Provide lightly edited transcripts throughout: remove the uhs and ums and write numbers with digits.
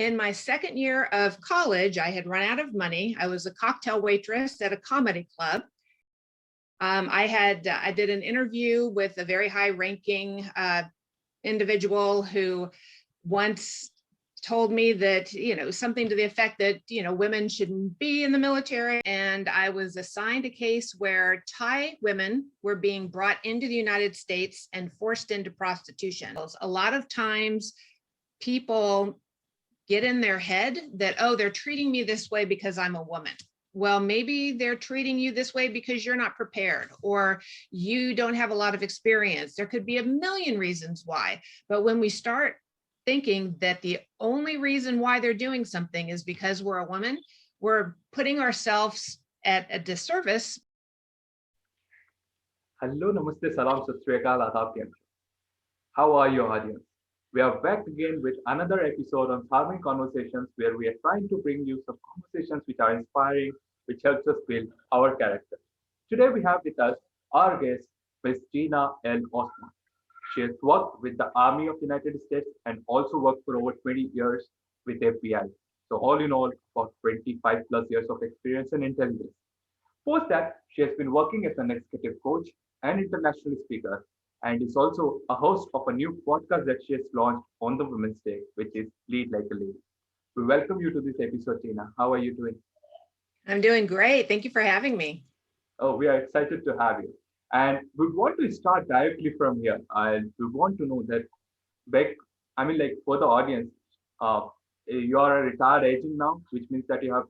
In my second year of college, I had run out of money. I was a cocktail waitress at a comedy club. I did an interview with a very high-ranking individual who once told me that, something to the effect that, women shouldn't be in the military. And I was assigned a case where Thai women were being brought into the United States and forced into prostitution. A lot of times people get in their head that, oh, they're treating me this way because I'm a woman. Well, maybe they're treating you this way because you're not prepared or you don't have a lot of experience. There could be a million reasons why. But when we start thinking that the only reason why they're doing something is because we're a woman, we're putting ourselves at a disservice. Hello, Namaste, Salam, Sat Sri Akal, Adab, Keम Chho? How are you, audience? We are back again with another episode on Charming Conversations, where we are trying to bring you some conversations which are inspiring, which helps us build our character. Today we have with us our guest, Ms. Gina L Osborn. She has worked with the Army of the United States and also worked for over 20 years with FBI. So all in all, about 25 plus years of experience in intelligence. Post that, she has been working as an executive coach and international speaker, and is also a host of a new podcast that she has launched on the Women's Day, which is Lead Like a Lady. We welcome you to this episode, Gina. How are you doing? I'm doing great. Thank you for having me. Oh, we are excited to have you. And we want to start directly from here. And we want to know that for the audience, uh, you are a retired agent now, which means that you have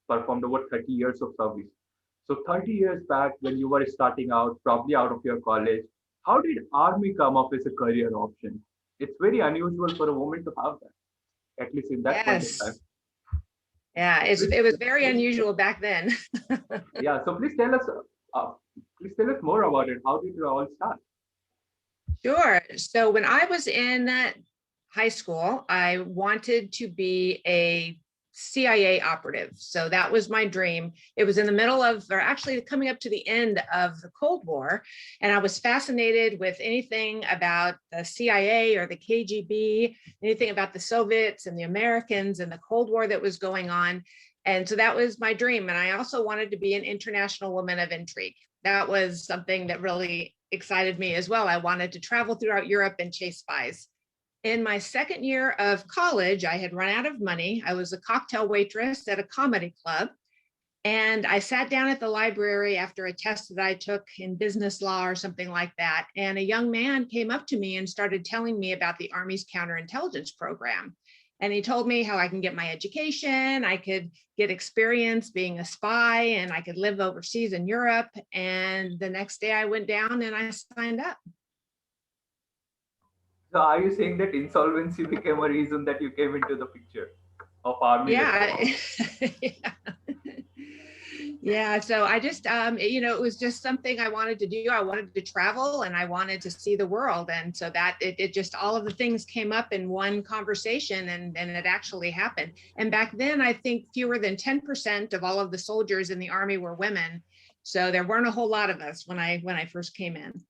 performed over 30 years of service. So 30 years back, when you were starting out, probably out of your college, how did Army come up as a career option? It's very unusual for a woman to have that, at least in that point in time. Yes. Yeah, it was very unusual back then. Yeah, so please tell us more about it. How did it all start? Sure. So when I was in high school, I wanted to be a CIA operative. So that was my dream. It was in the middle of, or actually coming up to the end of the Cold War. And I was fascinated with anything about the CIA or the KGB, anything about the Soviets and the Americans and the Cold War that was going on. And so that was my dream. And I also wanted to be an international woman of intrigue. That was something that really excited me as well. I wanted to travel throughout Europe and chase spies. In my second year of college, I had run out of money. I was a cocktail waitress at a comedy club. And I sat down at the library after a test that I took in business law or something like that. And a young man came up to me and started telling me about the Army's counterintelligence program. And he told me how I can get my education, I could get experience being a spy, and I could live overseas in Europe. And the next day I went down and I signed up. So are you saying that insolvency became a reason that you came into the picture of Army? Yeah. Yeah. Yeah, so I just, it was just something I wanted to do. I wanted to travel and I wanted to see the world. And so that it just, all of the things came up in one conversation and it actually happened. And back then, I think fewer than 10% of all of the soldiers in the Army were women. So there weren't a whole lot of us when I first came in.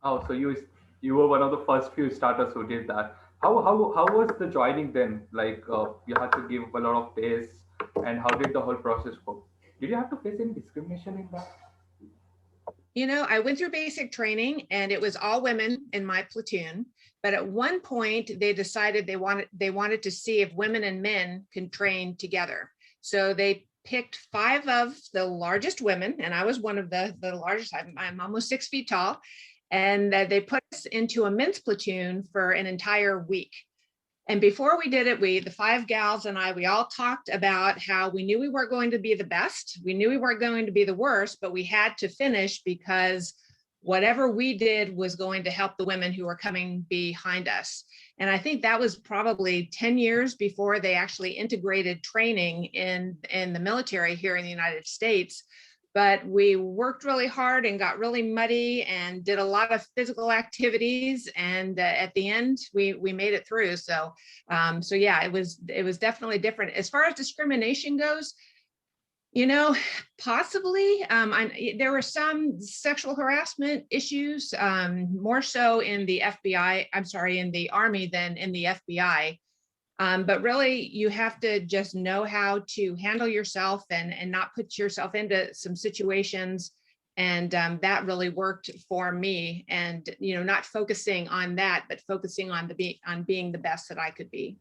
Oh, so you were one of the first few starters who did that. How was the joining then? Like you had to give a lot of tests, and how did the whole process go? Did you have to face any discrimination in that? I went through basic training and it was all women in my platoon. But at one point they decided they wanted to see if women and men can train together. So they picked 5 of the largest women, and I was one of the largest. I'm almost 6 feet tall. And they put us into a men's platoon for an entire week. And before we did it, the 5 gals and I, we all talked about how we knew we weren't going to be the best. We knew we weren't going to be the worst, but we had to finish because whatever we did was going to help the women who were coming behind us. And I think that was probably 10 years before they actually integrated training in the military here in the United States. But we worked really hard and got really muddy and did a lot of physical activities. And at the end, we made it through. So yeah, it was definitely different. As far as discrimination goes, possibly there were some sexual harassment issues, more so in the FBI, in the Army than in the FBI. But really, you have to just know how to handle yourself and not put yourself into some situations. And that really worked for me. And not focusing on that, but focusing on being the best that I could be.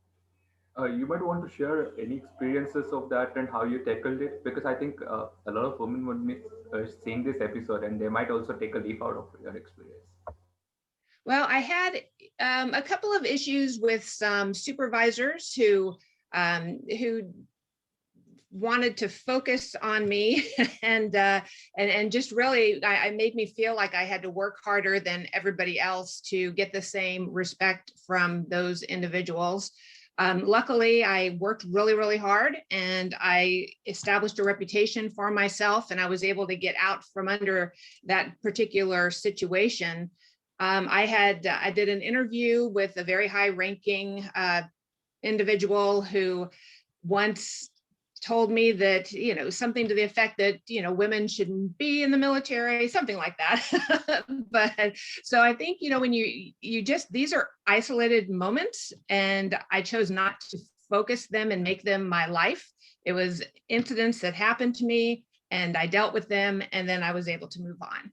You might want to share any experiences of that and how you tackled it, because I think a lot of women would be seeing this episode and they might also take a leaf out of your experience. Well, I had a couple of issues with some supervisors who wanted to focus on me and just really I made me feel like I had to work harder than everybody else to get the same respect from those individuals. Luckily, I worked really, really hard and I established a reputation for myself, and I was able to get out from under that particular situation. I did an interview with a very high ranking individual who once told me that, something to the effect that, women shouldn't be in the military, something like that. But so I think, when you just, these are isolated moments, and I chose not to focus them and make them my life. It was incidents that happened to me and I dealt with them, and then I was able to move on.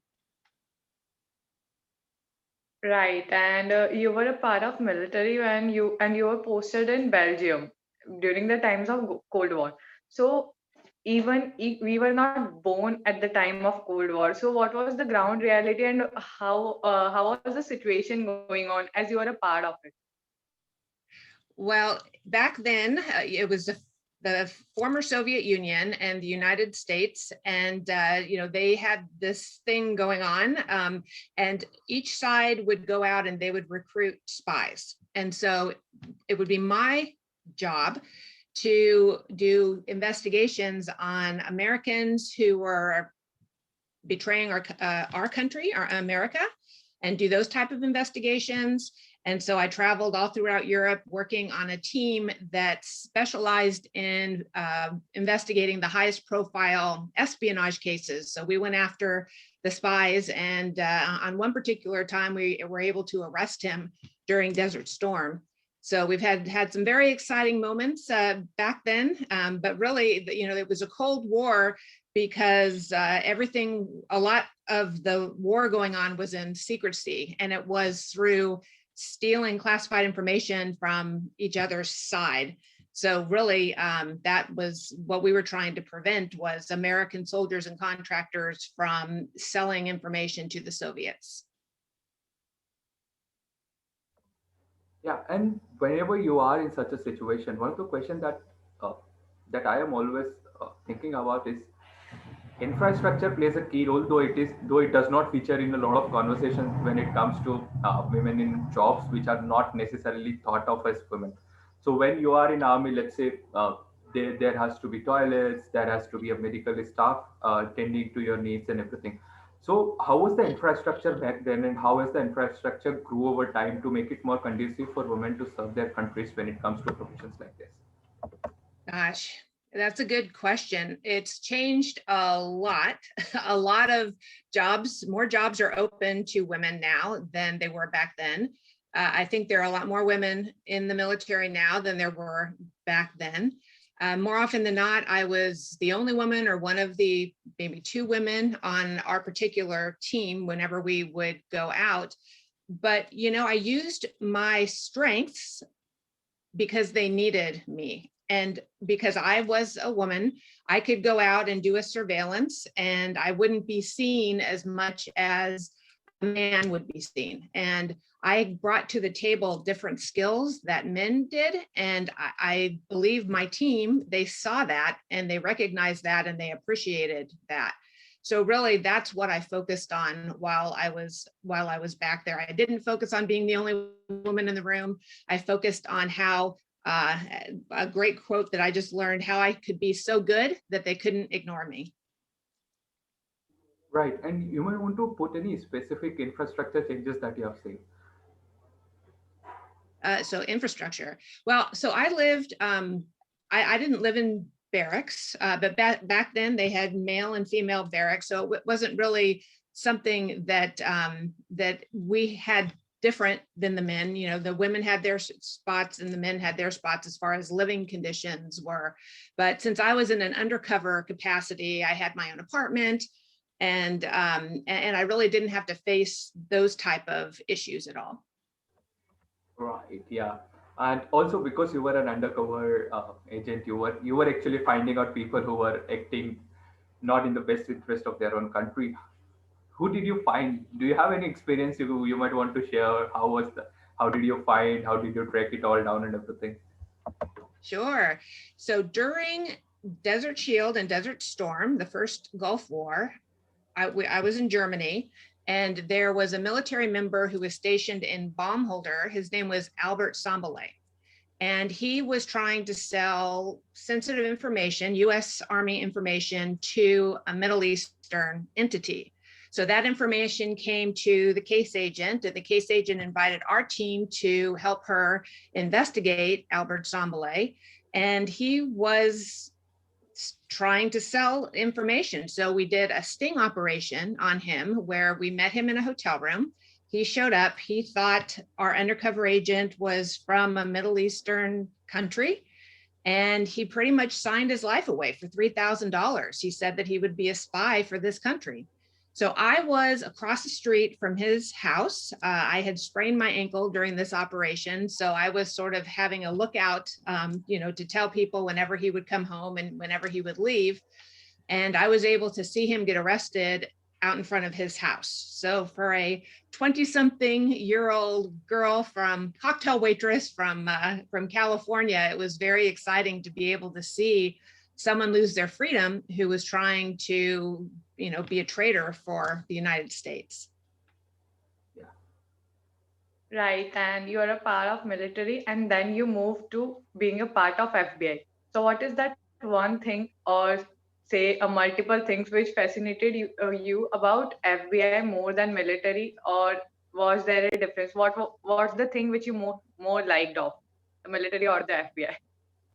Right, and you were a part of military when you were posted in Belgium during the times of Cold War. So even we were not born at the time of Cold War. So what was the ground reality, and how was the situation going on as you were a part of it? Well, back then, it was the former Soviet Union and the United States, and they had this thing going on, and each side would go out and they would recruit spies, and so it would be my job to do investigations on Americans who were betraying our country, our America, and do those type of investigations. And so I traveled all throughout Europe working on a team that specialized in investigating the highest profile espionage cases. So we went after the spies, and on one particular time, we were able to arrest him during Desert Storm. So we've had some very exciting moments back then, but really, it was a Cold War because a lot of the war going on was in secrecy, and it was through stealing classified information from each other's side. So really, that was what we were trying to prevent, was American soldiers and contractors from selling information to the Soviets. Yeah, and whenever you are in such a situation, one of the questions uh, that I am always thinking about is infrastructure plays a key role, though it does not feature in a lot of conversations when it comes to women in jobs which are not necessarily thought of as women. So when you are in army, let's say there has to be toilets, there has to be a medical staff tending to your needs and everything. So how was the infrastructure back then, and how has the infrastructure grew over time to make it more conducive for women to serve their countries when it comes to professions like this? Gosh, that's a good question. It's changed a lot. A lot of jobs, more jobs are open to women now than they were back then. I think there are a lot more women in the military now than there were back then. More often than not, I was the only woman or one of the maybe two women on our particular team whenever we would go out. But, I used my strengths because they needed me. And because I was a woman, I could go out and do a surveillance and I wouldn't be seen as much as a man would be seen. And I brought to the table different skills that men did. And I believe my team, they saw that and they recognized that and they appreciated that. So really, that's what I focused on while I was back there. I didn't focus on being the only woman in the room. I focused on how a great quote that I just learned, how I could be so good that they couldn't ignore me. Right, and you might want to put any specific infrastructure changes that you have seen. So infrastructure. Well, so I lived, I didn't live in barracks, but back then they had male and female barracks. So it wasn't really something that that we had different than the men. You know, the women had their spots and the men had their spots as far as living conditions were. But since I was in an undercover capacity, I had my own apartment, and I really didn't have to face those type of issues at all. Right, yeah. And also because you were an undercover agent, you were actually finding out people who were acting not in the best interest of their own country. Who did you find? Do you have any experience you might want to share? How did you find? How did you track it all down and everything? Sure. So during Desert Shield and Desert Storm, the first Gulf War, I was in Germany, and there was a military member who was stationed in Baumholder. His name was Albert Sambale. And he was trying to sell sensitive information, US Army information, to a Middle Eastern entity. So that information came to the case agent, and the case agent invited our team to help her investigate Albert Sambale. And he was trying to sell information. So we did a sting operation on him where we met him in a hotel room. He showed up. He thought our undercover agent was from a Middle Eastern country, and he pretty much signed his life away for $3,000. He said that he would be a spy for this country. So I was across the street from his house. I had sprained my ankle during this operation. So I was sort of having a lookout, to tell people whenever he would come home and whenever he would leave. And I was able to see him get arrested out in front of his house. So for a 20-something-year-old girl cocktail waitress from California, it was very exciting to be able to see someone lose their freedom who was trying to, be a traitor for the United States. Right, and you are a part of military, and then you move to being a part of FBI. So, what is that one thing, or say a multiple things, which fascinated you about FBI more than military, or was there a difference? What's the thing which you more liked of the military or the FBI?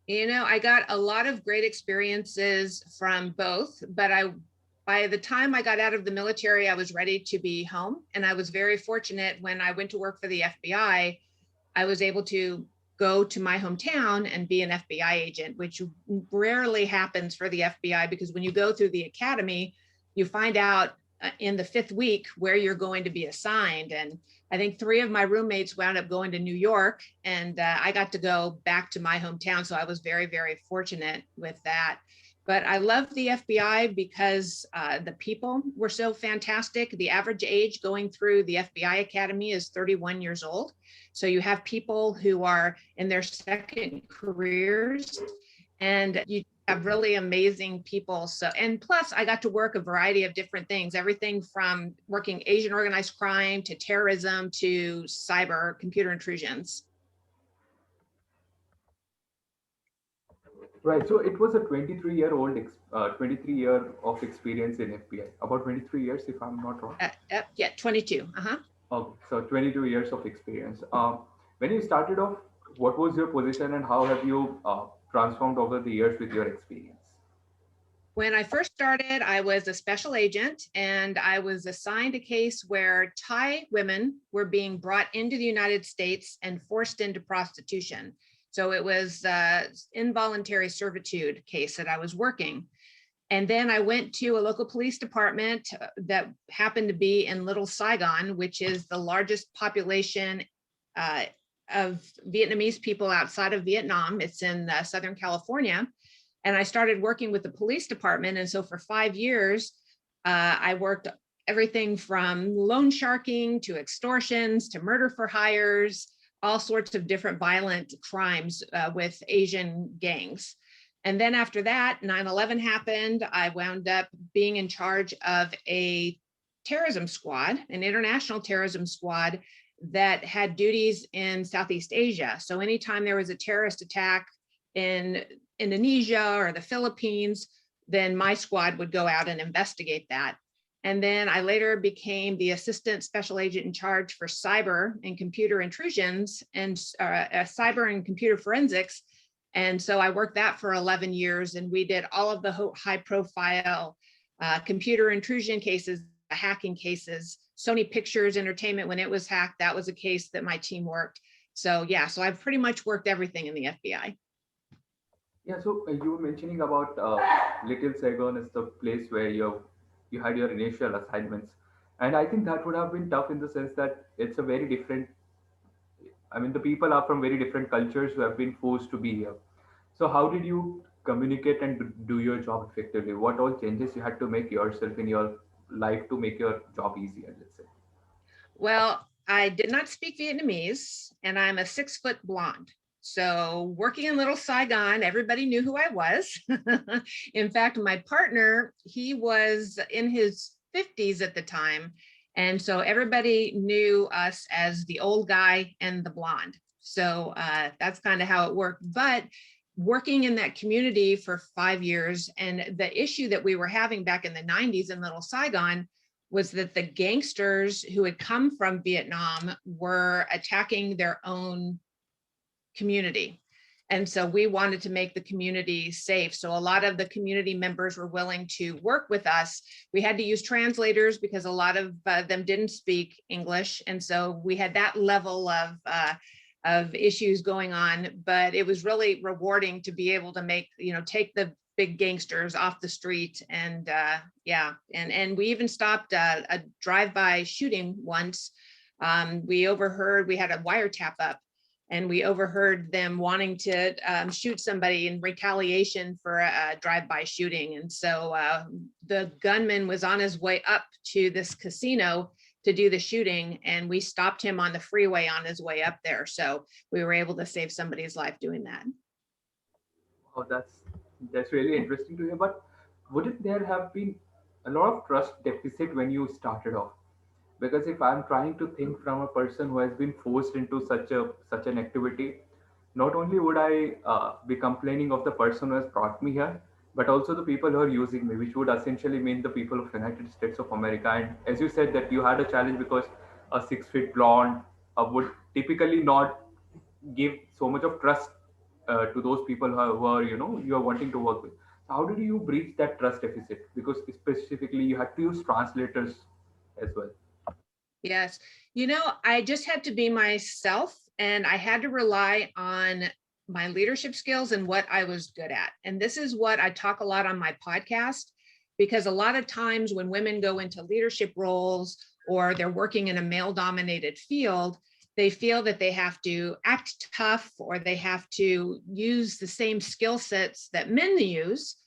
I got a lot of great experiences from both, but by the time I got out of the military, I was ready to be home. And I was very fortunate when I went to work for the FBI, I was able to go to my hometown and be an FBI agent, which rarely happens for the FBI, because when you go through the academy, you find out in the 5th week where you're going to be assigned. And I think 3 of my roommates wound up going to New York, and I got to go back to my hometown. So I was very, very fortunate with that. But I love the FBI because the people were so fantastic. The average age going through the FBI Academy is 31 years old. So you have people who are in their second careers, and you have really amazing people. So, and plus I got to work a variety of different things, everything from working Asian organized crime to terrorism to cyber computer intrusions. Right. So it was a 23 year of experience in FBI. About 23 years, if I'm not wrong. Yeah, 22. Okay, so 22 years of experience. When you started off, what was your position and how have you transformed over the years with your experience? When I first started, I was a special agent, and I was assigned a case where Thai women were being brought into the United States and forced into prostitution. So it was involuntary servitude case that I was working. And then I went to a local police department that happened to be in Little Saigon, which is the largest population of Vietnamese people outside of Vietnam. It's in Southern California. And I started working with the police department. And so for 5 years, I worked everything from loan sharking to extortions to murder for hires, all sorts of different violent crimes with Asian gangs. And then after that, 9/11 happened. I wound up being in charge of a terrorism squad, an international terrorism squad that had duties in Southeast Asia. So anytime there was a terrorist attack in Indonesia or the Philippines, then my squad would go out and investigate that. And then I later became the assistant special agent in charge for cyber and computer intrusions and cyber and computer forensics. And so I worked that for 11 years, and we did all of the high profile computer intrusion cases hacking cases. Sony Pictures Entertainment, when it was hacked, that was a case that my team worked. So yeah, so I've pretty much worked everything in the FBI. Yeah, so you were mentioning about Little Saigon is the place where you had your initial assignments, and I think that would have been tough in the sense that it's a very different. I mean, the people are from very different cultures who have been forced to be here. So, how did you communicate and do your job effectively? What all changes you had to make yourself in your life to make your job easier? Let's say. Well, I did not speak Vietnamese, and I'm a 6 foot blonde. So working in Little Saigon, everybody knew who I was. In fact, my partner, he was in his 50s at the time. And so everybody knew us as the old guy and the blonde. So that's kind of how it worked. But working in that community for 5 years, and the issue that we were having back in the 90s in Little Saigon was that the gangsters who had come from Vietnam were attacking their own community. And so we wanted to make the community safe. So a lot of the community members were willing to work with us. We had to use translators because a lot of them didn't speak English. And so we had that level of issues going on, but it was really rewarding to be able to make, take the big gangsters off the street. And yeah, and we even stopped a drive-by shooting once. We had a wiretap up, and we overheard them wanting to shoot somebody in retaliation for a drive-by shooting. And so the gunman was on his way up to this casino to do the shooting, and we stopped him on the freeway on his way up there. So we were able to save somebody's life doing that. Oh, that's really interesting to hear. But wouldn't there have been a lot of trust deficit when you started off? Because if I'm trying to think from a person who has been forced into such an activity, not only would I be complaining of the person who has brought me here, but also the people who are using me, which would essentially mean the people of United States of America. And as you said that you had a challenge because a 6 foot blonde would typically not give so much of trust to those people who are you are wanting to work with. So how did you breach that trust deficit? Because specifically you had to use translators as well. Yes. I just had to be myself, and I had to rely on my leadership skills and what I was good at. And this is what I talk a lot on my podcast, because a lot of times when women go into leadership roles or they're working in a male dominated field, they feel that they have to act tough or they have to use the same skill sets that men use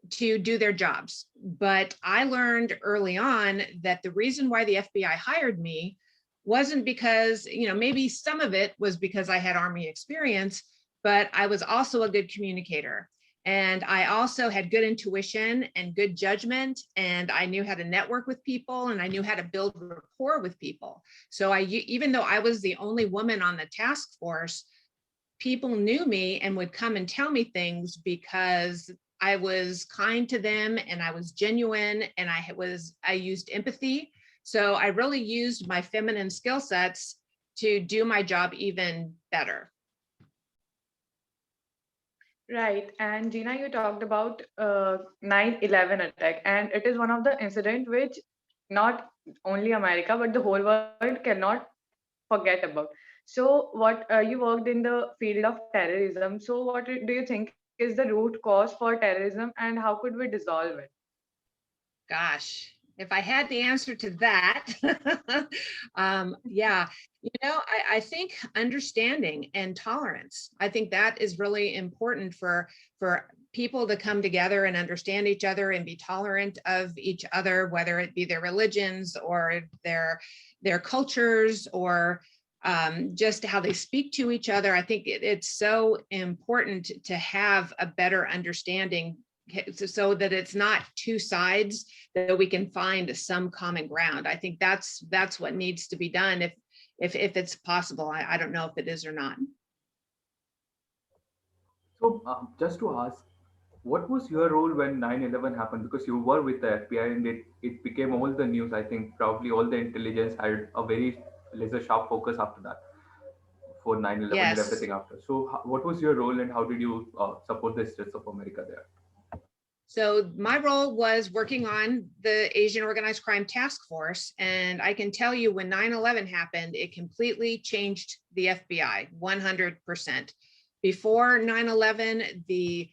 to do their jobs. But I learned early on that the reason why the FBI hired me wasn't because, maybe some of it was because I had Army experience, but I was also a good communicator. And I also had good intuition and good judgment, and I knew how to network with people, and I knew how to build rapport with people. So even though I was the only woman on the task force, people knew me and would come and tell me things because I was kind to them and I was genuine and I used empathy. So I really used my feminine skill sets to do my job even better. Right. And Gina, you talked about 9/11 attack, and it is one of the incident which not only America but the whole world cannot forget about. So, what you worked in the field of terrorism. So, what do you think is the root cause for terrorism, and how could we dissolve it? Gosh, if I had the answer to that, yeah, I think understanding and tolerance. I think that is really important for people to come together and understand each other and be tolerant of each other, whether it be their religions or their cultures or just how they speak to each other. I think it's so important to have a better understanding so that it's not two sides, that we can find some common ground. I think that's what needs to be done if it's possible. I don't know if it is or not. So, just to ask, what was your role when 9/11 happened? Because you were with the FBI and it became all the news. I think probably all the intelligence had a very laser sharp focus after that for 9/11 and Yes. everything after. So, what was your role and how did you support the States of America there? So my role was working on the Asian Organized Crime Task Force. And I can tell you when 9/11 happened, it completely changed the FBI 100%. Before 9/11, the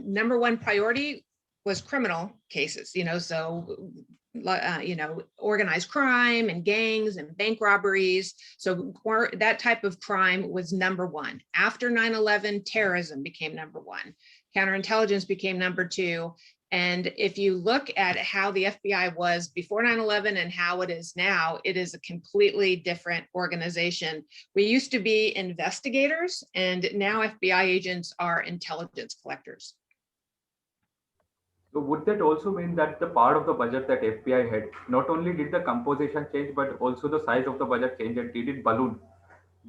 number one priority was criminal cases, organized crime and gangs and bank robberies. So that type of crime was number one. After 9/11, terrorism became number one. Counterintelligence became number two. And if you look at how the FBI was before 9/11 and how it is now, it is a completely different organization. We used to be investigators, and now FBI agents are intelligence collectors. So would that also mean that the part of the budget that FBI had, not only did the composition change, but also the size of the budget change, and did it balloon?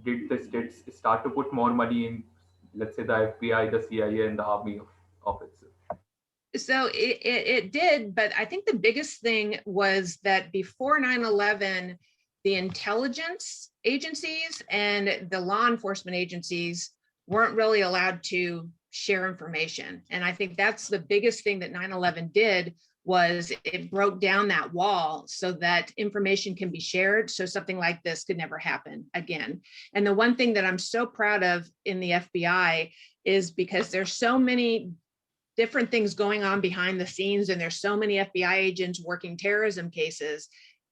Did the states start to put more money in, let's say, the FBI, the CIA, and the army of itself? So it did, but I think the biggest thing was that before 9/11, the intelligence agencies and the law enforcement agencies weren't really allowed to share information. And I think that's the biggest thing that 9/11 did, was it broke down that wall so that information can be shared, so something like this could never happen again. And the one thing that I'm so proud of in the FBI is because there's so many different things going on behind the scenes, and there's so many FBI agents working terrorism cases.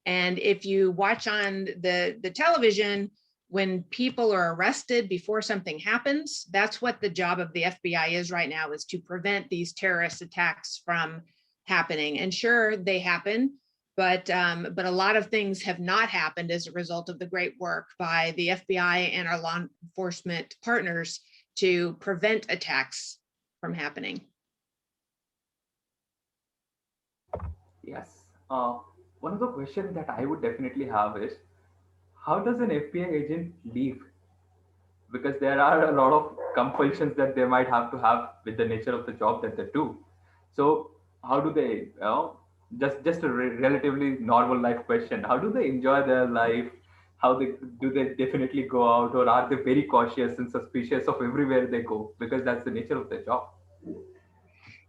And if you watch on the television, when people are arrested before something happens, that's what the job of the FBI is right now, is to prevent these terrorist attacks from happening. And sure, they happen, but a lot of things have not happened as a result of the great work by the FBI and our law enforcement partners to prevent attacks from happening. Yes. One of the questions that I would definitely have is, how does an FBI agent leave? Because there are a lot of compulsions that they might have to have with the nature of the job that they do. So how do they, just a relatively normal life question, how do they enjoy their life? How do they definitely go out, or are they very cautious and suspicious of everywhere they go, because that's the nature of their job?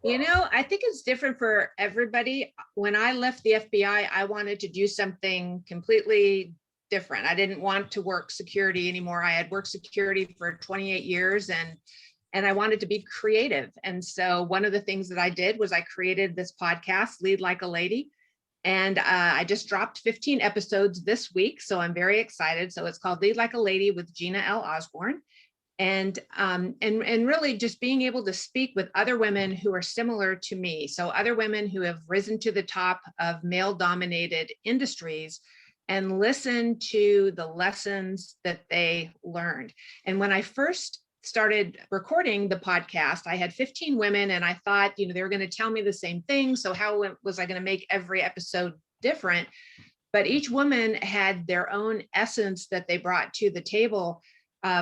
I think it's different for everybody. When I left the FBI, I wanted to do something completely different. I didn't want to work security anymore. I had worked security for 28 years, and I wanted to be creative. And so one of the things that I did was I created this podcast, Lead Like a Lady. And I just dropped 15 episodes this week, so I'm very excited. So it's called Lead Like a Lady with Gina L Osborn. And really just being able to speak with other women who are similar to me. So other women who have risen to the top of male dominated industries, and listen to the lessons that they learned. And when I first started recording the podcast, I had 15 women, and I thought, they were going to tell me the same thing. So how was I going to make every episode different? But each woman had their own essence that they brought to the table.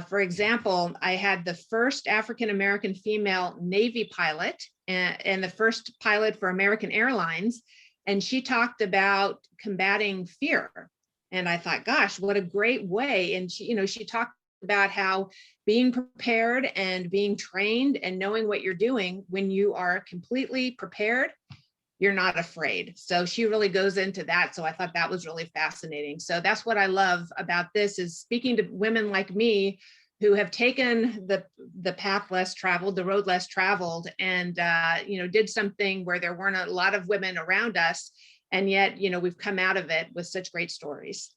For example, I had the first African-American female Navy pilot and the first pilot for American Airlines. And she talked about combating fear. And I thought, gosh, what a great way. And she talked about how being prepared and being trained and knowing what you're doing, when you are completely prepared, you're not afraid. So she really goes into that. So I thought that was really fascinating. So that's what I love about this, is speaking to women like me who have taken the path less traveled, the road less traveled, and did something where there weren't a lot of women around us. And yet, we've come out of it with such great stories.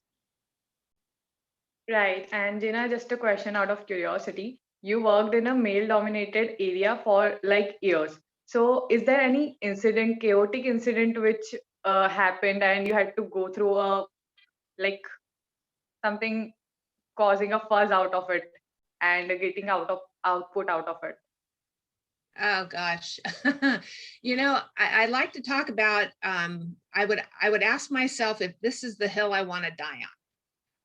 Right. And Gina, just a question out of curiosity. You worked in a male dominated area for like years. So is there any incident, chaotic incident which happened and you had to go through like something causing a fuzz out of it and getting output out of it? Oh gosh. I like to talk about, I would ask myself if this is the hill I want to die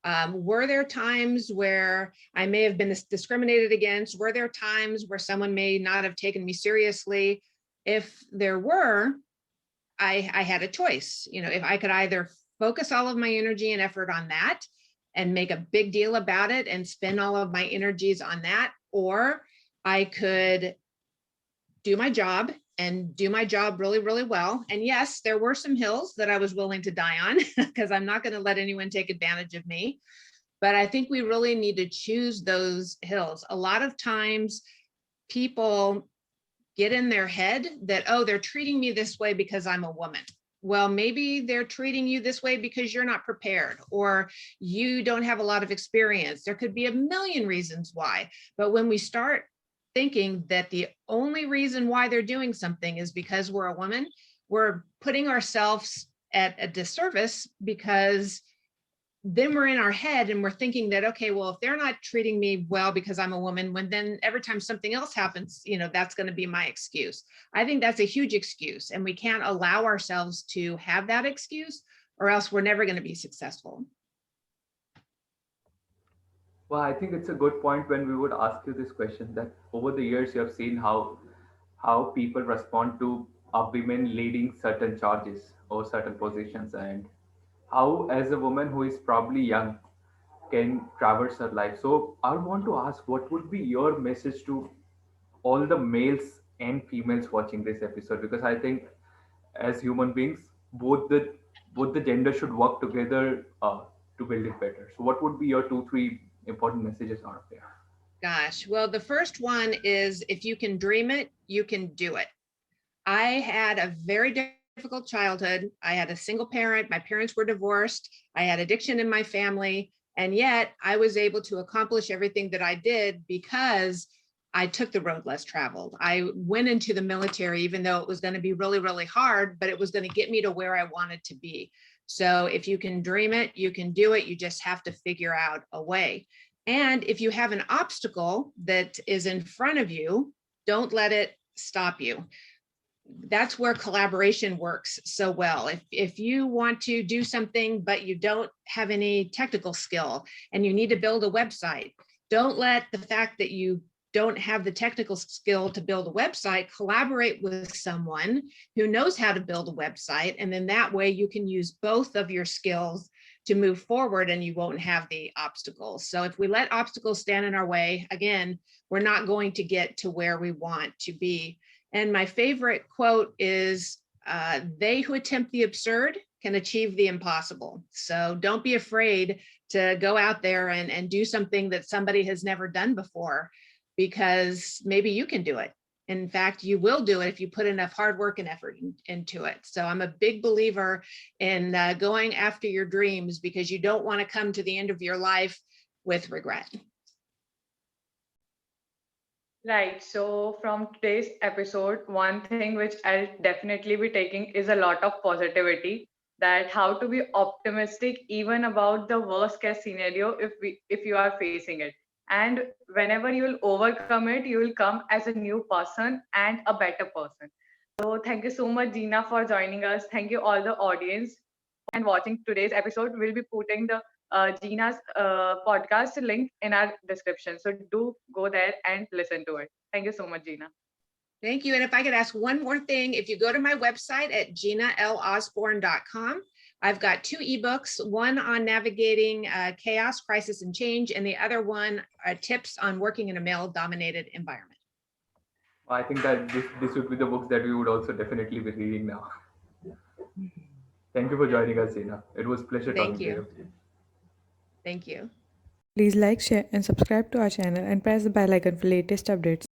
on. Were there times where I may have been discriminated against? Were there times where someone may not have taken me seriously? If there were, I had a choice. If I could either focus all of my energy and effort on that and make a big deal about it and spend all of my energies on that, or I could do my job and do my job really, really well. And yes, there were some hills that I was willing to die on because I'm not going to let anyone take advantage of me. But I think we really need to choose those hills. A lot of times people get in their head that, oh, they're treating me this way because I'm a woman. Well, maybe they're treating you this way because you're not prepared or you don't have a lot of experience. There could be a million reasons why. But when we start thinking that the only reason why they're doing something is because we're a woman, we're putting ourselves at a disservice, because then we're in our head and we're thinking that, okay, well, if they're not treating me well because I'm a woman, when then every time something else happens, that's going to be my excuse. I think that's a huge excuse, and we can't allow ourselves to have that excuse, or else we're never going to be successful. Well, I think it's a good point when we would ask you this question, that over the years you have seen how people respond to women leading certain charges or certain positions, and how, as a woman who is probably young, can traverse her life. So I want to ask, what would be your message to all the males and females watching this episode? Because I think as human beings, both the genders should work together to build it better. So what would be your 2 3 important messages out of there? Gosh, well, the first one is, if you can dream it, you can do it. I had a very difficult childhood. I had a single parent. My parents were divorced. I had addiction in my family. And yet I was able to accomplish everything that I did because I took the road less traveled. I went into the military, even though it was going to be really, really hard, but it was going to get me to where I wanted to be. So if you can dream it, you can do it. You just have to figure out a way. And if you have an obstacle that is in front of you, don't let it stop you. That's where collaboration works so well. If you want to do something, but you don't have any technical skill and you need to build a website, don't let the fact that you don't have the technical skill to build a website, collaborate with someone who knows how to build a website. And then that way you can use both of your skills to move forward and you won't have the obstacles. So if we let obstacles stand in our way, again, we're not going to get to where we want to be. And my favorite quote is, they who attempt the absurd can achieve the impossible. So don't be afraid to go out there and do something that somebody has never done before, because maybe you can do it. In fact, you will do it if you put enough hard work and effort into it. So I'm a big believer in going after your dreams, because you don't want to come to the end of your life with regret. Right. So from today's episode, one thing which I'll definitely be taking is a lot of positivity, that how to be optimistic even about the worst case scenario if you are facing it. And whenever you will overcome it, you will come as a new person and a better person. So thank you so much, Gina, for joining us. Thank you all the audience and watching today's episode. We'll be putting the Gina's podcast link in our description. So do go there and listen to it. Thank you so much, Gina. Thank you. And if I could ask one more thing, if you go to my website at GinaLosborn.com, I've got 2 ebooks, one on navigating chaos, crisis, and change, and the other one are tips on working in a male-dominated environment. I think that this would be the books that we would also definitely be reading now. Thank you for joining us, Gina. It was a pleasure Thank talking to you. you. Thank you. Please like, share, and subscribe to our channel and press the bell icon for latest updates.